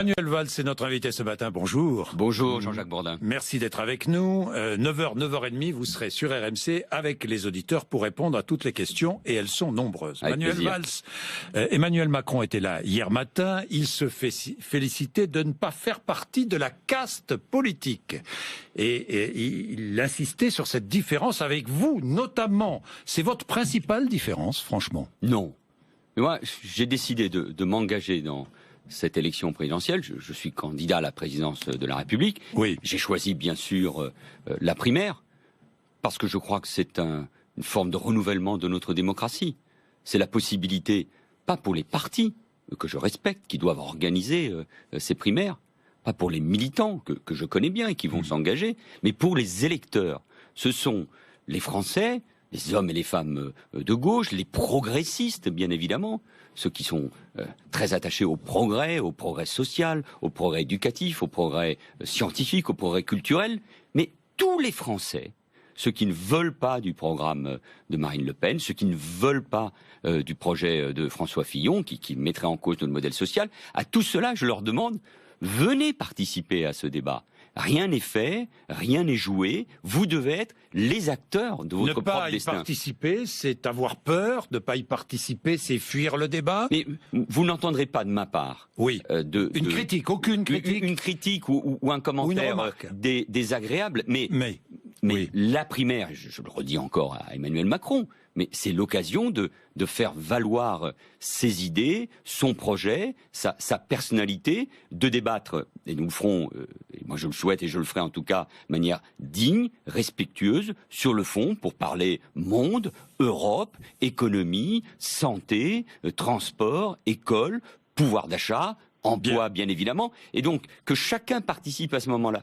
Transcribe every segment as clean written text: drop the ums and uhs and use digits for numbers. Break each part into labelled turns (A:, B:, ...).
A: Manuel Valls est notre invité ce matin. Bonjour.
B: Bonjour Jean-Jacques Bourdin.
A: Merci d'être avec nous. 9h, 9h30, vous serez sur RMC avec les auditeurs pour répondre à toutes les questions et elles sont nombreuses.
B: Avec
A: Manuel
B: plaisir.
A: Valls, Emmanuel Macron était là hier matin. Il se félicitait de ne pas faire partie de la caste politique. Et il insistait sur cette différence avec vous, notamment. C'est votre principale différence, franchement?
B: Non. Mais moi, j'ai décidé de m'engager dans cette élection présidentielle. Je suis candidat à la présidence de la République.
A: Oui.
B: J'ai choisi, bien sûr, la primaire, parce que je crois que c'est une forme de renouvellement de notre démocratie. C'est la possibilité, pas pour les partis, que je respecte, qui doivent organiser ces primaires, pas pour les militants, que je connais bien et qui vont s'engager, mais pour les électeurs. Ce sont les Français, les hommes et les femmes de gauche, les progressistes, bien évidemment, ceux qui sont très attachés au progrès social, au progrès éducatif, au progrès scientifique, au progrès culturel, mais tous les Français, ceux qui ne veulent pas du programme de Marine Le Pen, ceux qui ne veulent pas du projet de François Fillon, qui mettrait en cause notre modèle social, à tout cela, je leur demande, venez participer à ce débat. Rien n'est fait, rien n'est joué. Vous devez être les acteurs de votre propre destin.
A: Ne pas y participer, c'est avoir peur. Ne pas y participer, c'est fuir le débat.
B: Mais vous n'entendrez pas de ma part.
A: Oui. Une critique, aucune critique.
B: Une critique ou un commentaire désagréable. Mais
A: oui.
B: La primaire, je le redis encore à Emmanuel Macron, mais c'est l'occasion de faire valoir ses idées, son projet, sa personnalité, de débattre, et nous le ferons, et moi je le souhaite et je le ferai en tout cas de manière digne, respectueuse, sur le fond, pour parler monde, Europe, économie, santé, transport, école, pouvoir d'achat, emploi bien évidemment, et donc que chacun participe à ce moment-là.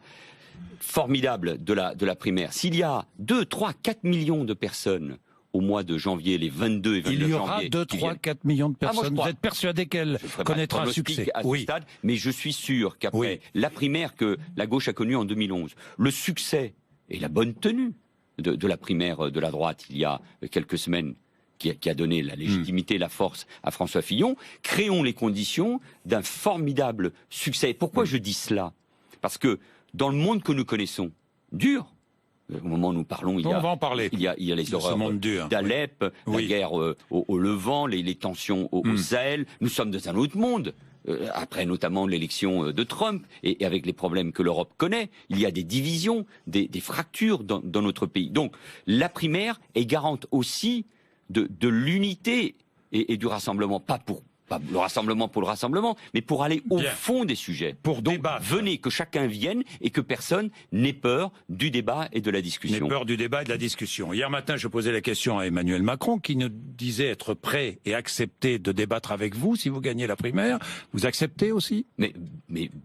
B: Formidable de la primaire. S'il y a 2, 3, 4 millions de personnes au mois de janvier, les 22 et 29 janvier...
A: Il y aura 2, 3, 4 millions de personnes. Vous êtes persuadé qu'elle connaîtra un succès?
B: À ce stade, mais je suis sûr qu'après la primaire que la gauche a connue en 2011, le succès et la bonne tenue de la primaire de la droite il y a quelques semaines, qui a donné la légitimité, la force à François Fillon, créons les conditions d'un formidable succès. Pourquoi je dis cela? Parce que dans le monde que nous connaissons, dur, au moment où nous parlons, il y a les horreurs d'Alep, la guerre au Levant, les tensions au Sahel. Nous sommes dans un autre monde. Après notamment l'élection de Trump et avec les problèmes que l'Europe connaît, il y a des divisions, des fractures dans notre pays. Donc la primaire est garante aussi de l'unité et du rassemblement, pas le rassemblement pour le rassemblement, mais pour aller au fond des sujets.
A: Pour débattre.
B: Venez, que chacun vienne et que personne n'ait peur du débat et de la discussion.
A: N'ait peur du débat et de la discussion. Hier matin, je posais la question à Emmanuel Macron, qui nous disait être prêt et accepter de débattre avec vous si vous gagnez la primaire. Vous acceptez aussi?
B: Mais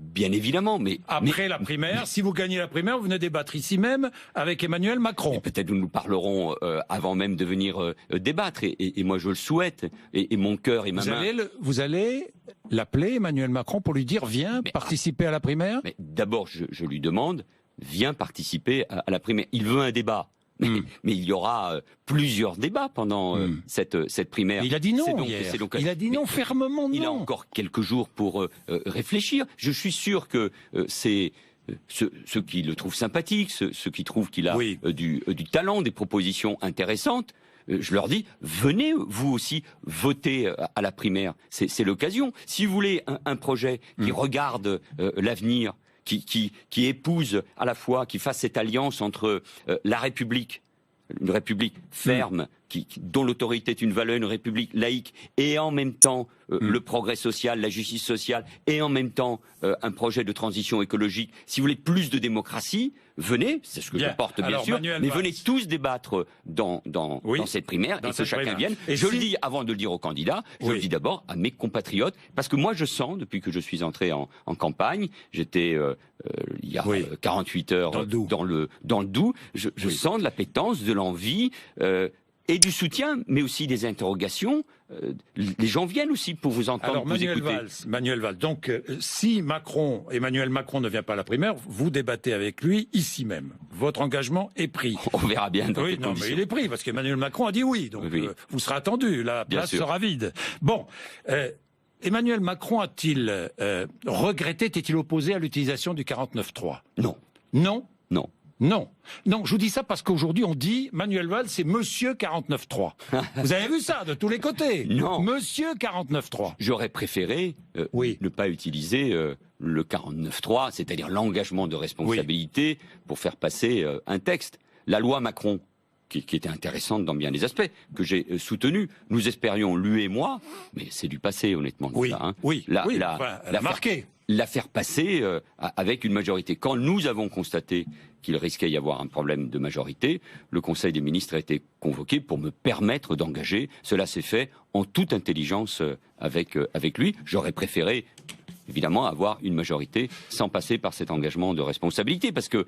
B: bien évidemment.
A: Après la primaire, si vous gagnez la primaire, vous venez débattre ici même avec Emmanuel Macron.
B: Peut-être nous parlerons avant même de venir débattre. Et moi, je le souhaite. Et mon cœur et ma main...
A: Vous allez l'appeler, Emmanuel Macron, pour lui dire « Viens participer à la primaire ».
B: Mais d'abord, je lui demande « Viens participer à la primaire ». Il veut un débat. Mais il y aura plusieurs débats pendant cette primaire.
A: Il a dit non hier. Il a dit non, fermement non.
B: Il a encore quelques jours pour réfléchir. Je suis sûr que c'est... Ceux qui le trouvent sympathique, ceux qui trouvent qu'il a du talent, des propositions intéressantes, je leur dis, venez vous aussi voter à la primaire. C'est l'occasion. Si vous voulez un projet qui regarde l'avenir, qui épouse à la fois, qui fasse cette alliance entre la République, une République ferme, dont l'autorité est une valeur, une République laïque, et en même temps le progrès social, la justice sociale, et en même temps un projet de transition écologique. Si vous voulez plus de démocratie, venez, c'est ce que je porte bien sûr, mais venez tous débattre dans cette primaire et que chacun vienne. Et je le dis avant de le dire aux candidats, je le dis d'abord à mes compatriotes, parce que moi je sens, depuis que je suis entré en campagne, j'étais il y a 48 heures dans le Doubs, je sens de l'appétence, de l'envie, et du soutien, mais aussi des interrogations. Les gens viennent aussi pour vous entendre,
A: alors,
B: vous écouter.
A: Manuel Valls, donc si Emmanuel Macron ne vient pas à la primaire, vous débattez avec lui ici même. Votre engagement est pris.
B: On verra bien dans quelles conditions.
A: Mais il est pris, parce qu'Emmanuel Macron a dit oui, donc vous serez attendu, la place sera vide. Bon, Emmanuel Macron a-t-il regretté, était-il opposé à l'utilisation du 49.3 ?
B: Non.
A: Non ?
B: Non.
A: Non, non, je vous dis ça parce qu'aujourd'hui on dit Manuel Valls c'est Monsieur 49.3. Vous avez vu ça de tous les côtés?
B: Non.
A: Monsieur 49.3.
B: J'aurais préféré ne pas utiliser le 49.3, c'est-à-dire l'engagement de responsabilité pour faire passer un texte. La loi Macron, qui était intéressante dans bien des aspects, que j'ai soutenu, nous espérions, lui et moi, mais c'est du passé honnêtement.
A: Oui,
B: ça, hein.
A: Oui, la marqué.
B: La faire passer avec une majorité. Quand nous avons constaté qu'il risquait d'y avoir un problème de majorité, le Conseil des ministres a été convoqué pour me permettre d'engager. Cela s'est fait en toute intelligence avec lui. J'aurais préféré évidemment avoir une majorité sans passer par cet engagement de responsabilité, parce que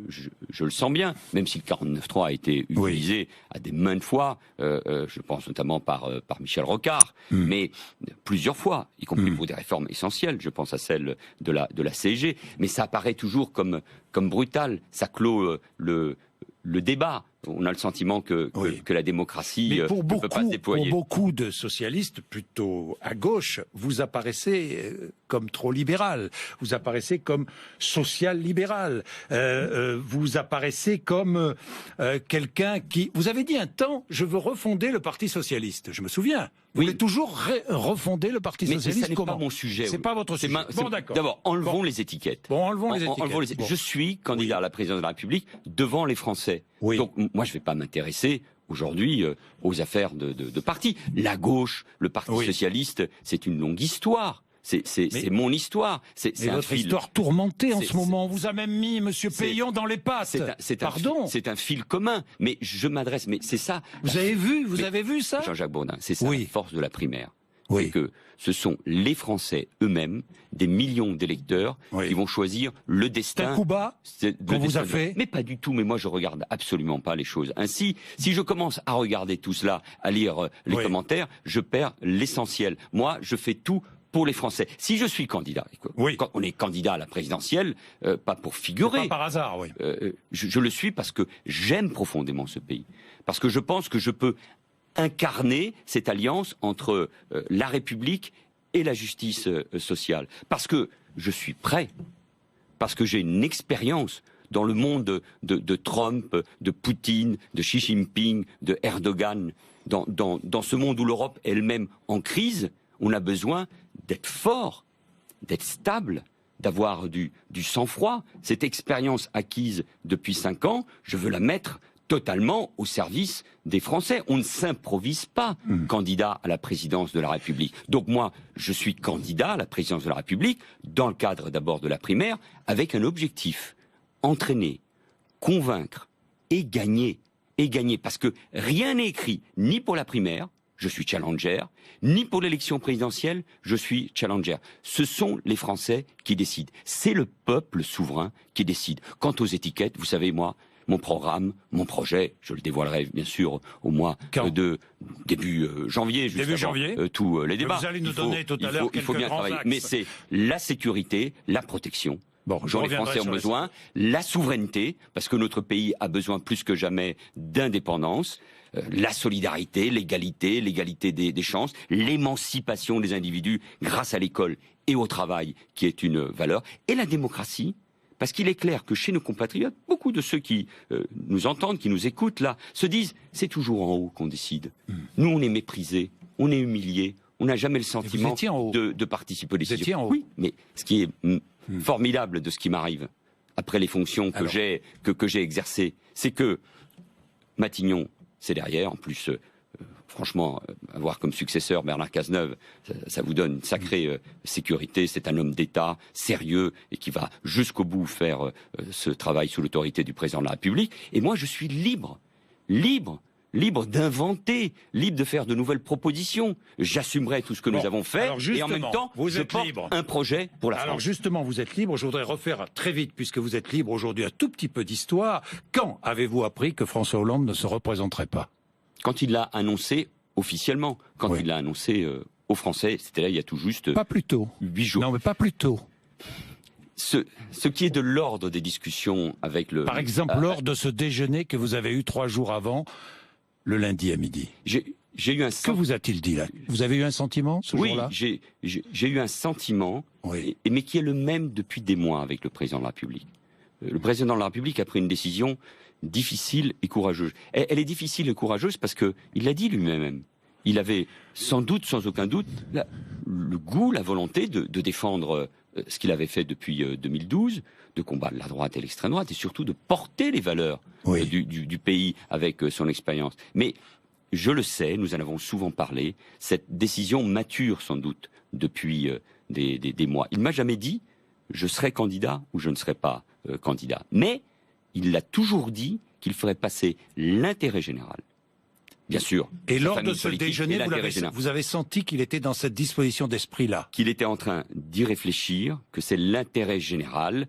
B: je le sens bien, même si le 49.3 a été utilisé à des maintes fois, je pense notamment par Michel Rocard, mais plusieurs fois, y compris pour des réformes essentielles, je pense à celle de la CSG, mais ça apparaît toujours comme brutal, ça clôt le débat. On a le sentiment que la démocratie ne peut pas se déployer.
A: Pour beaucoup de socialistes, plutôt à gauche, vous apparaissez comme trop libéral, vous apparaissez comme social-libéral, vous apparaissez comme quelqu'un qui... Vous avez dit un temps, je veux refonder le Parti socialiste, je me souviens. Vous voulez toujours refonder le Parti socialiste.
B: Mais ça n'est pas mon sujet.
A: C'est pas votre sujet. Bon, d'accord.
B: D'abord, enlevons les étiquettes.
A: Bon, enlevons les étiquettes.
B: Bon. Je suis candidat à la présidence de la République devant les Français.
A: Oui.
B: Donc, moi, je ne vais pas m'intéresser aujourd'hui aux affaires de parti. La gauche, le Parti socialiste, c'est une longue histoire. C'est mon histoire. C'est
A: votre histoire tourmentée en ce moment. On vous a même mis Monsieur Payon dans les pattes. Pardon.
B: C'est un fil commun. Mais je m'adresse. Mais c'est ça.
A: Vous avez vu ça,
B: Jean-Jacques Bourdin. C'est ça la force de la primaire.
A: Oui.
B: C'est que ce sont les Français eux-mêmes, des millions d'électeurs, qui vont choisir le destin.
A: C'est un coup bas qu'on vous a fait.
B: Mais pas du tout. Mais moi, je regarde absolument pas les choses ainsi. Si je commence à regarder tout cela, à lire les commentaires, je perds l'essentiel. Moi, je fais tout pour les Français. Si je suis candidat, quand on est candidat à la présidentielle, pas pour figurer.
A: Pas par hasard, oui.
B: Je le suis parce que j'aime profondément ce pays. Parce que je pense que je peux incarner cette alliance entre la République et la justice sociale. Parce que je suis prêt, parce que j'ai une expérience dans le monde de Trump, de Poutine, de Xi Jinping, de Erdogan, dans ce monde où l'Europe est elle-même en crise, on a besoin d'être fort, d'être stable, d'avoir du sang-froid. Cette expérience acquise depuis 5 ans, je veux la mettre totalement au service des Français. On ne s'improvise pas candidat à la présidence de la République. Donc moi, je suis candidat à la présidence de la République dans le cadre d'abord de la primaire, avec un objectif: entraîner, convaincre et gagner. Et gagner, parce que rien n'est écrit ni pour la primaire, je suis challenger, ni pour l'élection présidentielle, je suis challenger. Ce sont les Français qui décident. C'est le peuple souverain qui décide. Quant aux étiquettes, vous savez, moi, mon programme, mon projet, je le dévoilerai bien sûr au mois de début janvier, juste avant tous les débats.
A: Vous allez nous donner tout à l'heure quelques
B: faut bien
A: grands
B: travailler.
A: axes.
B: Mais c'est la sécurité, la protection, dont les Français ont besoin, la souveraineté, parce que notre pays a besoin plus que jamais d'indépendance, la solidarité, l'égalité des chances, l'émancipation des individus grâce à l'école et au travail, qui est une valeur, et la démocratie. Parce qu'il est clair que chez nos compatriotes, beaucoup de ceux qui nous entendent, qui nous écoutent là, se disent « c'est toujours en haut qu'on décide ». Nous, on est méprisés, on est humiliés, on n'a jamais le sentiment de participer aux décisions.
A: Vous étiez en haut.
B: Oui, mais ce qui est formidable de ce qui m'arrive, après les fonctions que j'ai exercées, c'est que Matignon, c'est derrière, en plus... Franchement, avoir comme successeur Bernard Cazeneuve, ça vous donne une sacrée sécurité. C'est un homme d'État sérieux et qui va jusqu'au bout faire ce travail sous l'autorité du président de la République. Et moi, je suis libre d'inventer, libre de faire de nouvelles propositions. J'assumerai tout ce que nous avons fait et en même temps, je porte un projet pour la France.
A: Alors justement, vous êtes libre. Je voudrais refaire très vite, puisque vous êtes libre aujourd'hui, un tout petit peu d'histoire. Quand avez-vous appris que François Hollande ne se représenterait pas ?
B: Quand il l'a annoncé officiellement, quand il l'a annoncé aux Français, c'était là il y a tout juste
A: pas plus tôt.
B: 8 jours.
A: Non, mais pas plus tôt.
B: Ce qui est de l'ordre des discussions avec le...
A: Par exemple, lors de ce déjeuner que vous avez eu 3 jours avant, le lundi à midi.
B: j'ai eu un
A: Que vous a-t-il dit là? Vous avez eu un sentiment ce jour-là?
B: Oui, j'ai eu un sentiment, mais qui est le même depuis des mois avec le président de la République. Le président de la République a pris une décision difficile et courageuse. Elle est difficile et courageuse parce que il l'a dit lui-même. Il avait sans doute, sans aucun doute, le goût, la volonté de défendre ce qu'il avait fait depuis 2012, de combattre la droite et l'extrême droite, et surtout de porter les valeurs du pays avec son expérience. Mais je le sais, nous en avons souvent parlé, cette décision mature sans doute depuis des mois. Il m'a jamais dit je serai candidat ou je ne serai pas candidat. Mais il l'a toujours dit qu'il ferait passer l'intérêt général. Bien sûr.
A: Et lors de ce déjeuner, vous avez senti qu'il était dans cette disposition d'esprit-là?
B: Qu'il était en train d'y réfléchir, que c'est l'intérêt général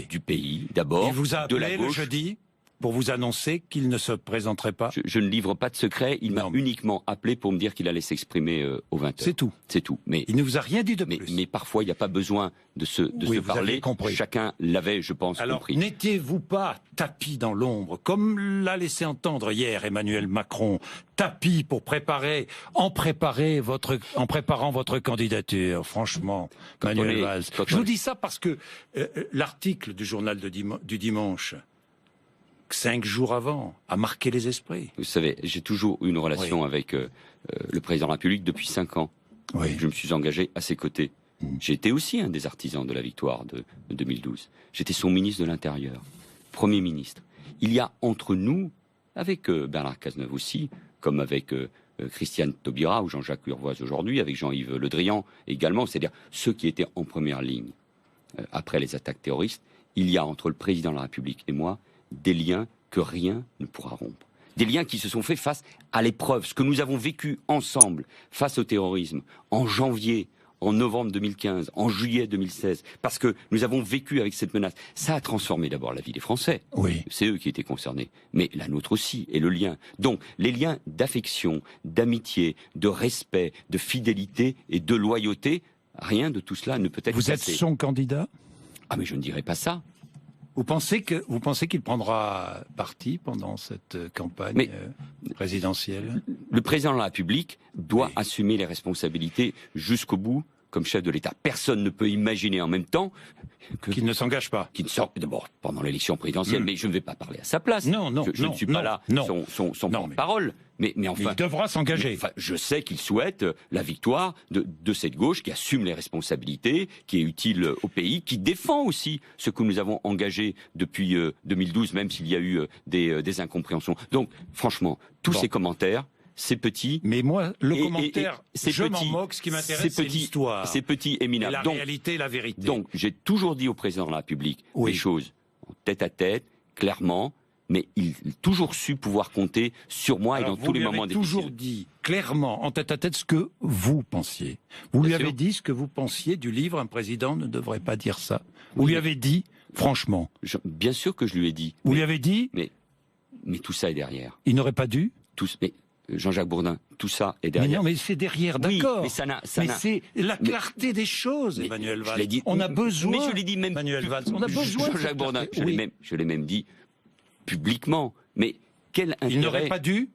B: du pays, d'abord,
A: il vous a appelé le jeudi pour vous annoncer qu'il ne se présenterait pas?
B: Je ne livre pas de secret, il m'a uniquement appelé pour me dire qu'il allait s'exprimer aux 20h.
A: C'est tout.
B: C'est tout. Mais
A: il ne vous a rien dit de plus.
B: Mais parfois, il n'y a pas besoin de se parler. Chacun l'avait, je pense, compris.
A: Alors, n'étiez-vous pas tapis dans l'ombre, comme l'a laissé entendre hier Emmanuel Macron, tapis pour en préparant votre candidature, franchement, Manuel Valls. Je vous dis ça parce que l'article du journal du dimanche, 5 jours avant, a marqué les esprits.
B: Vous savez, j'ai toujours eu une relation avec le président de la République depuis 5 ans. Je me suis engagé à ses côtés. J'ai été aussi un des artisans de la victoire de 2012. J'étais son ministre de l'Intérieur, Premier ministre. Il y a entre nous, avec Bernard Cazeneuve aussi, comme avec Christiane Taubira ou Jean-Jacques Urvoas aujourd'hui, avec Jean-Yves Le Drian également, c'est-à-dire ceux qui étaient en première ligne après les attaques terroristes, il y a entre le président de la République et moi des liens que rien ne pourra rompre. Des liens qui se sont faits face à l'épreuve, ce que nous avons vécu ensemble face au terrorisme en janvier, en novembre 2015, en juillet 2016, parce que nous avons vécu avec cette menace. Ça a transformé d'abord la vie des Français. C'est eux qui étaient concernés, mais la nôtre aussi, et le lien. Donc, les liens d'affection, d'amitié, de respect, de fidélité et de loyauté, rien de tout cela ne peut être
A: Vous êtes son candidat?
B: Ah, mais je ne dirais pas ça.
A: Vous pensez qu'il prendra parti pendant cette campagne présidentielle?
B: Le président de la République doit assumer les responsabilités jusqu'au bout comme chef de l'État. Personne ne peut imaginer en même temps
A: qu'il ne s'engage pas.
B: Qu'il sorte d'abord pendant l'élection présidentielle, mais je ne vais pas parler à sa place. Je ne suis pas là son porte-parole. Mais enfin,
A: il devra s'engager.
B: Enfin, je sais qu'il souhaite la victoire de cette gauche qui assume les responsabilités, qui est utile au pays, qui défend aussi ce que nous avons engagé depuis 2012, même s'il y a eu des incompréhensions. Donc, franchement, tous ces commentaires, c'est petit.
A: Mais moi, le commentaire, je m'en moque. Ce qui m'intéresse, c'est l'histoire.
B: C'est petit et minable.
A: La réalité, la vérité.
B: Donc, j'ai toujours dit au président de la République les choses en tête à tête, clairement. Mais il a toujours su pouvoir compter sur moi et dans tous les moments difficiles.
A: Vous lui avez toujours dit clairement, en tête à tête, ce que vous pensiez. Vous lui avez dit ce que vous pensiez du livre « Un président ne devrait pas dire ça ». Vous lui avez dit, franchement.
B: Bien sûr que je lui ai dit.
A: Vous lui avez dit.
B: Mais tout ça est derrière.
A: Il n'aurait pas dû.
B: Mais Jean-Jacques Bourdin, tout ça est derrière.
A: Mais non, mais c'est derrière, d'accord.
B: Mais
A: c'est la clarté des choses, Emmanuel Valls.
B: On
A: a besoin.
B: Mais je l'ai dit même.
A: Emmanuel Valls, on a besoin.
B: Jean-Jacques Bourdin, je l'ai même dit publiquement. Mais quel intérêt?
A: Il n'aurait pas dû.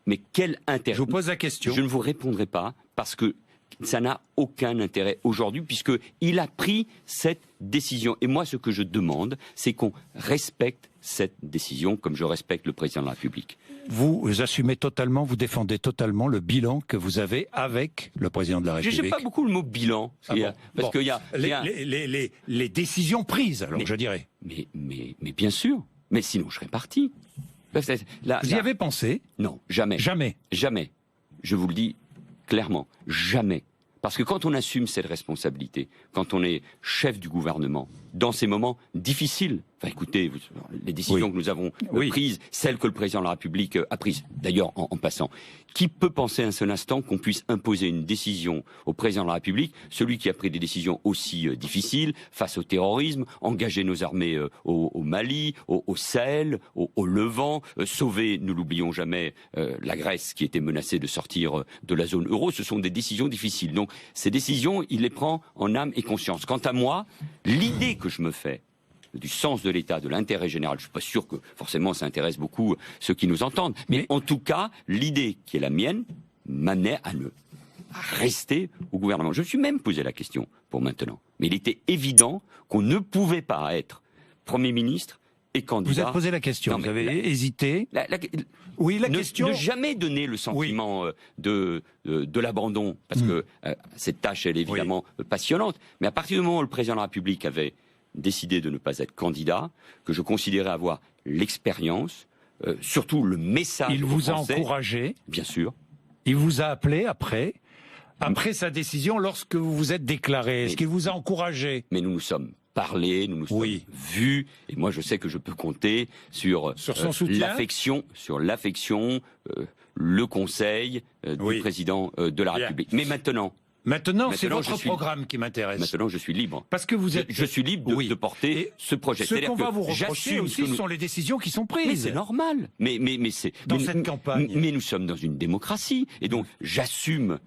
B: Mais quel intérêt?
A: Je vous pose la question.
B: Je ne vous répondrai pas parce que ça n'a aucun intérêt aujourd'hui puisque il a pris cette décision. Et moi, ce que je demande, c'est qu'on respecte cette décision comme je respecte le président de la République.
A: Vous assumez totalement, vous défendez totalement le bilan que vous avez avec le président de la République.
B: Je n'aime pas beaucoup le mot bilan, parce qu'il y a
A: les décisions prises, alors je dirais.
B: Mais bien sûr. Mais sinon, je serais parti.
A: Vous y avez pensé?
B: Non, jamais.
A: Jamais.
B: Jamais. Je vous le dis clairement, jamais. Parce que quand on assume cette responsabilité, quand on est chef du gouvernement, dans ces moments difficiles, enfin écoutez, les décisions que nous avons prises, celles que le président de la République a prises, d'ailleurs en passant, qui peut penser un seul instant qu'on puisse imposer une décision au président de la République, celui qui a pris des décisions aussi difficiles, face au terrorisme, engager nos armées au Mali, au Sahel, au Levant, sauver, ne l'oublions jamais, la Grèce qui était menacée de sortir de la zone euro, ce sont des décisions difficiles. Donc ces décisions, il les prend en âme et conscience. Quant à moi, l'idée que je me fais du sens de l'État, de l'intérêt général, je ne suis pas sûr que forcément ça intéresse beaucoup ceux qui nous entendent, mais en tout cas, l'idée qui est la mienne, m'amenait à rester au gouvernement. Je me suis même posé la question pour maintenant. Mais il était évident qu'on ne pouvait pas être Premier ministre et candidat.
A: Vous avez posé la question, vous avez hésité. Oui, la question.
B: Ne jamais donner le sentiment de l'abandon, parce que cette tâche, elle est évidemment passionnante. Mais à partir du moment où le président de la République avait décidé de ne pas être candidat, que je considérais avoir l'expérience, surtout le message.
A: Il vous a encouragé.
B: Bien sûr.
A: Il vous a appelé après sa décision, lorsque vous vous êtes déclaré. Est-ce qu'il vous a encouragé?
B: Mais nous nous sommes parlé, nous nous sommes vus, et moi je sais que je peux compter sur
A: son soutien,
B: l'affection, le conseil du président de la République. Mais maintenant,
A: c'est votre programme qui m'intéresse.
B: Maintenant, je suis libre.
A: Parce que vous êtes...
B: Je suis libre de porter ce projet.
A: Ce qu'on va vous reprocher aussi, ce sont les décisions qui sont prises.
B: Mais c'est normal. Mais c'est...
A: Dans cette campagne.
B: Mais nous sommes dans une démocratie. Et donc, j'assume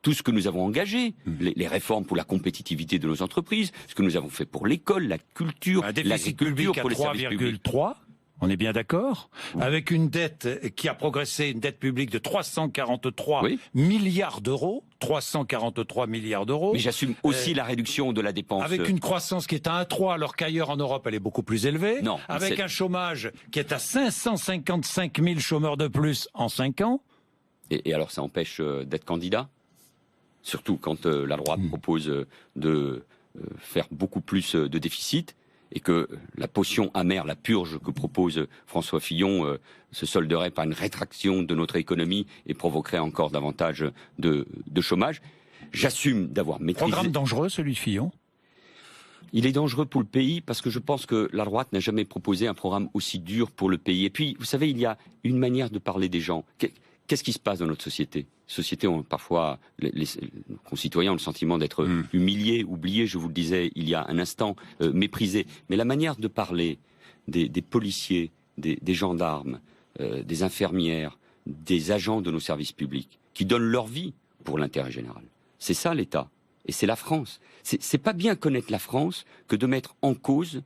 B: tout ce que nous avons engagé, les réformes pour la compétitivité de nos entreprises, ce que nous avons fait pour l'école, la culture, l'agriculture, pour les services publics.
A: 3,3, on est bien d'accord, avec une dette qui a progressé, une dette publique de 343 milliards d'euros. 343 milliards d'euros.
B: Mais j'assume aussi la réduction de la dépense.
A: Avec une croissance qui est à 1,3 alors qu'ailleurs en Europe elle est beaucoup plus élevée.
B: Non,
A: avec un chômage qui est à 555 000 chômeurs de plus en 5 ans.
B: Et alors ça empêche d'être candidat ? Surtout quand la droite propose de faire beaucoup plus de déficit et que la potion amère, la purge que propose François Fillon se solderait par une rétraction de notre économie et provoquerait encore davantage de chômage. J'assume d'avoir maîtrisé...
A: Programme dangereux, celui de Fillon ?
B: Il est dangereux pour le pays parce que je pense que la droite n'a jamais proposé un programme aussi dur pour le pays. Et puis, vous savez, il y a une manière de parler des gens. Qu'est-ce qui se passe dans notre société ? Société, parfois, les concitoyens ont le sentiment d'être humiliés, oubliés, je vous le disais il y a un instant, méprisés. Mais la manière de parler des policiers, des gendarmes, des infirmières, des agents de nos services publics, qui donnent leur vie pour l'intérêt général, c'est ça l'État. Et c'est la France. C'est pas bien connaître la France que de mettre en cause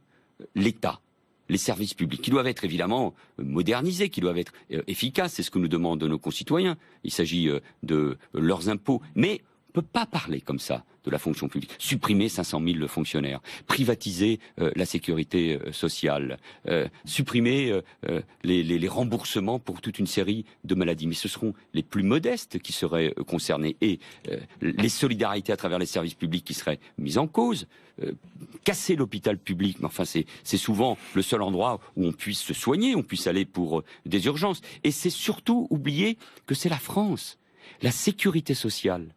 B: l'État. Les services publics, qui doivent être évidemment modernisés, qui doivent être efficaces, c'est ce que nous demandent nos concitoyens. Il s'agit de leurs impôts. Mais on ne peut pas parler comme ça de la fonction publique. Supprimer 500 000 fonctionnaires, privatiser la sécurité sociale, supprimer les remboursements pour toute une série de maladies. Mais ce seront les plus modestes qui seraient concernés et les solidarités à travers les services publics qui seraient mises en cause. Casser l'hôpital public, mais enfin c'est souvent le seul endroit où on puisse se soigner, on puisse aller pour des urgences. Et c'est surtout oublier que c'est la France, la sécurité sociale,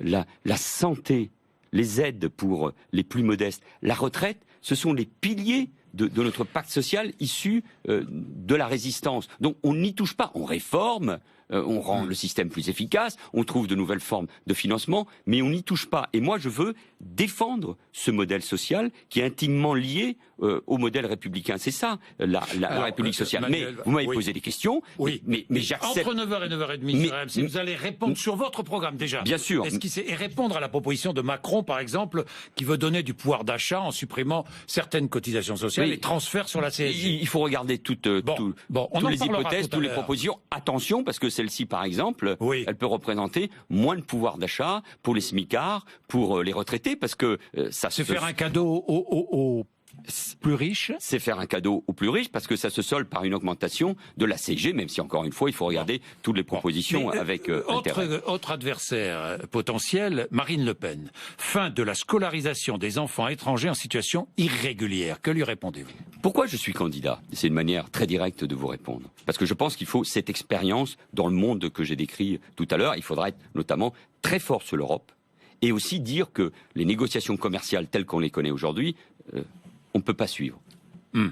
B: la santé, les aides pour les plus modestes, la retraite, ce sont les piliers de notre pacte social issu de la résistance. Donc on n'y touche pas, on réforme, on rend le système plus efficace, on trouve de nouvelles formes de financement, mais on n'y touche pas. Et moi je veux défendre ce modèle social qui est intimement lié au modèle républicain. C'est ça, la République sociale.
A: Manuel,
B: mais vous m'avez posé des questions, mais j'accepte...
A: Entre 9h et 9h30 sur RMC, vous allez répondre sur votre programme déjà.
B: Bien sûr.
A: Et répondre à la proposition de Macron, par exemple, qui veut donner du pouvoir d'achat en supprimant certaines cotisations sociales et transferts sur la CSG.
B: Il faut regarder toutes les hypothèses, toutes les propositions. Attention, parce que celle-ci, par exemple, elle peut représenter moins de pouvoir d'achat pour les smicards, pour les retraités, parce que ça se...
A: faire un cadeau aux plus riches.
B: C'est faire un cadeau aux plus riches, parce que ça se solde par une augmentation de la CSG, même si, encore une fois, il faut regarder toutes les propositions avec intérêt.
A: Autre adversaire potentiel, Marine Le Pen. Fin de la scolarisation des enfants étrangers en situation irrégulière. Que lui répondez-vous ?
B: Pourquoi je suis candidat ? C'est une manière très directe de vous répondre. Parce que je pense qu'il faut cette expérience dans le monde que j'ai décrit tout à l'heure. Il faudra être notamment très fort sur l'Europe et aussi dire que les négociations commerciales telles qu'on les connaît aujourd'hui, on ne peut pas suivre.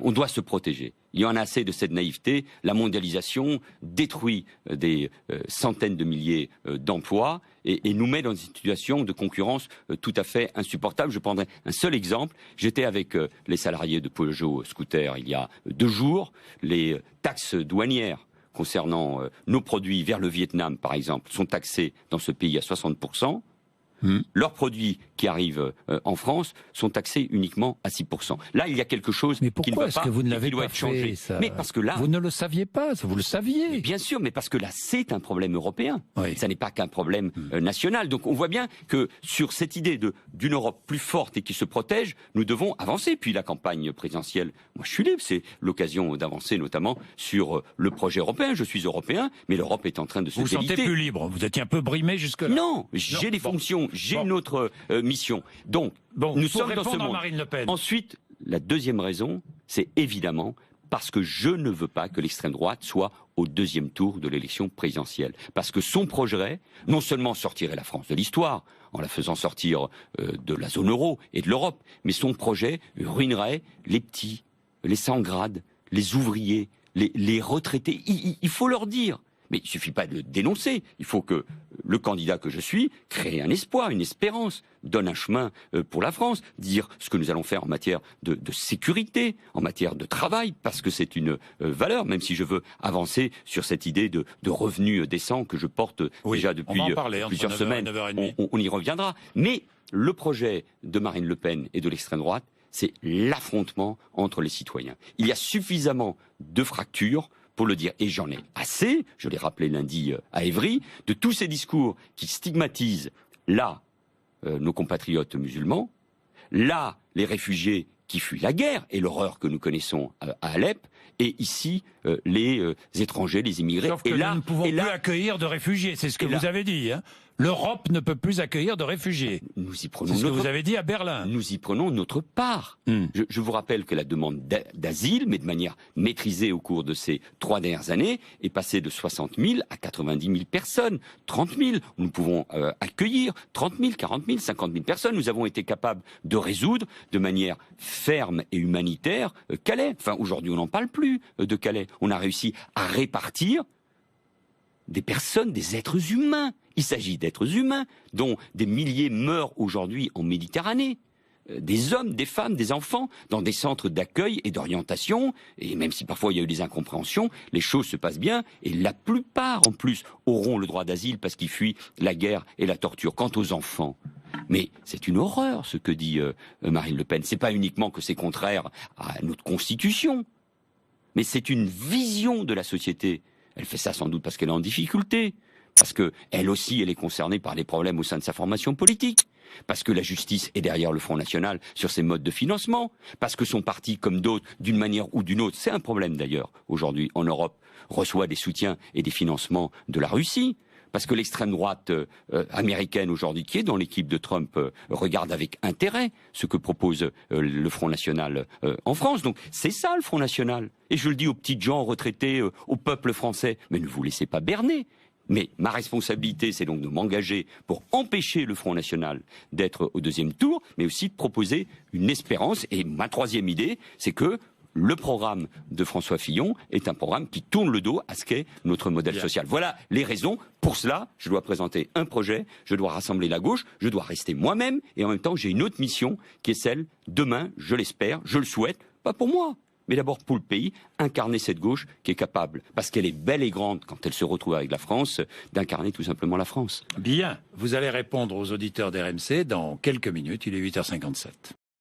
B: On doit se protéger. Il y en a assez de cette naïveté. La mondialisation détruit des centaines de milliers d'emplois et nous met dans une situation de concurrence tout à fait insupportable. Je prendrai un seul exemple. J'étais avec les salariés de Peugeot Scooter il y a 2 jours. Les taxes douanières concernant nos produits vers le Vietnam, par exemple, sont taxées dans ce pays à 60%. leurs produits qui arrivent en France sont taxés uniquement à 6%. Là, il y a quelque chose qui ne va pas,
A: mais pourquoi est-ce que vous ne l'avez pas fait, ça?
B: Mais parce que là,
A: vous ne le saviez pas, vous le saviez.
B: Mais bien sûr, mais parce que là, c'est un problème européen.
A: Oui.
B: Ça n'est pas qu'un problème national. Donc, on voit bien que sur cette idée d'une Europe plus forte et qui se protège, nous devons avancer. Puis la campagne présidentielle, moi, je suis libre. C'est l'occasion d'avancer, notamment sur le projet européen. Je suis européen, mais l'Europe est en train de se déliter.
A: Vous vous sentez plus libre. Vous étiez un peu brimé jusque-là.
B: Non, j'ai des fonctions, j'ai une autre mission. Donc, nous sommes dans ce monde.
A: Marine Le Pen.
B: Ensuite, la deuxième raison, c'est évidemment parce que je ne veux pas que l'extrême droite soit au deuxième tour de l'élection présidentielle. Parce que son projet, non seulement sortirait la France de l'histoire, en la faisant sortir de la zone euro et de l'Europe, mais son projet ruinerait les petits, les sans grade, les ouvriers, les retraités. Il faut leur dire. Mais il suffit pas de le dénoncer. Il faut que le candidat que je suis crée un espoir, une espérance, donne un chemin pour la France, dire ce que nous allons faire en matière de sécurité, en matière de travail, parce que c'est une valeur, même si je veux avancer sur cette idée de revenus décents que je porte déjà depuis plusieurs semaines. On y reviendra. Mais le projet de Marine Le Pen et de l'extrême droite, c'est l'affrontement entre les citoyens. Il y a suffisamment de fractures pour le dire. Et j'en ai assez, je l'ai rappelé lundi à Évry, de tous ces discours qui stigmatisent là nos compatriotes musulmans, là les réfugiés qui fuient la guerre et l'horreur que nous connaissons à Alep, et ici les étrangers, les immigrés.
A: Sauf que
B: et là,
A: nous ne pouvons plus accueire de réfugiés, c'est ce que vous avez dit. Hein. L'Europe ne peut plus accueillir de réfugiés.
B: Nous y prenons
A: c'est ce que vous avez dit à Berlin.
B: Nous y prenons notre part. Je vous rappelle que la demande d'asile, mais de manière maîtrisée au cours de ces 3 dernières années, est passée de 60 000 à 90 000 personnes. 30 000, nous pouvons accueillir 30 000, 40 000, 50 000 personnes. Nous avons été capables de résoudre de manière ferme et humanitaire Calais. Enfin, aujourd'hui, on n'en parle plus de Calais. On a réussi à répartir des personnes, des êtres humains. Il s'agit d'êtres humains dont des milliers meurent aujourd'hui en Méditerranée. Des hommes, des femmes, des enfants, dans des centres d'accueil et d'orientation. Et même si parfois il y a eu des incompréhensions, les choses se passent bien. Et la plupart, en plus, auront le droit d'asile parce qu'ils fuient la guerre et la torture. Quant aux enfants, mais c'est une horreur ce que dit Marine Le Pen. C'est pas uniquement que c'est contraire à notre Constitution, mais c'est une vision de la société. Elle fait ça sans doute parce qu'elle est en difficulté. Parce que elle aussi, elle est concernée par les problèmes au sein de sa formation politique. Parce que la justice est derrière le Front National sur ses modes de financement. Parce que son parti, comme d'autres, d'une manière ou d'une autre, c'est un problème d'ailleurs, aujourd'hui, en Europe, reçoit des soutiens et des financements de la Russie. Parce que l'extrême droite américaine aujourd'hui, qui est dans l'équipe de Trump, regarde avec intérêt ce que propose le Front National en France. Donc c'est ça le Front National. Et je le dis aux petites gens retraités, au peuple français, mais ne vous laissez pas berner. Mais ma responsabilité, c'est donc de m'engager pour empêcher le Front National d'être au deuxième tour, mais aussi de proposer une espérance. Et ma troisième idée, c'est que le programme de François Fillon est un programme qui tourne le dos à ce qu'est notre modèle social. Voilà les raisons. Pour cela, je dois présenter un projet, je dois rassembler la gauche, je dois rester moi-même, et en même temps, j'ai une autre mission qui est celle, demain, je l'espère, je le souhaite, pas pour moi, mais d'abord pour le pays, incarner cette gauche qui est capable, parce qu'elle est belle et grande quand elle se retrouve avec la France, d'incarner tout simplement la France.
A: Bien, vous allez répondre aux auditeurs d'RMC dans quelques minutes, il est 8h57.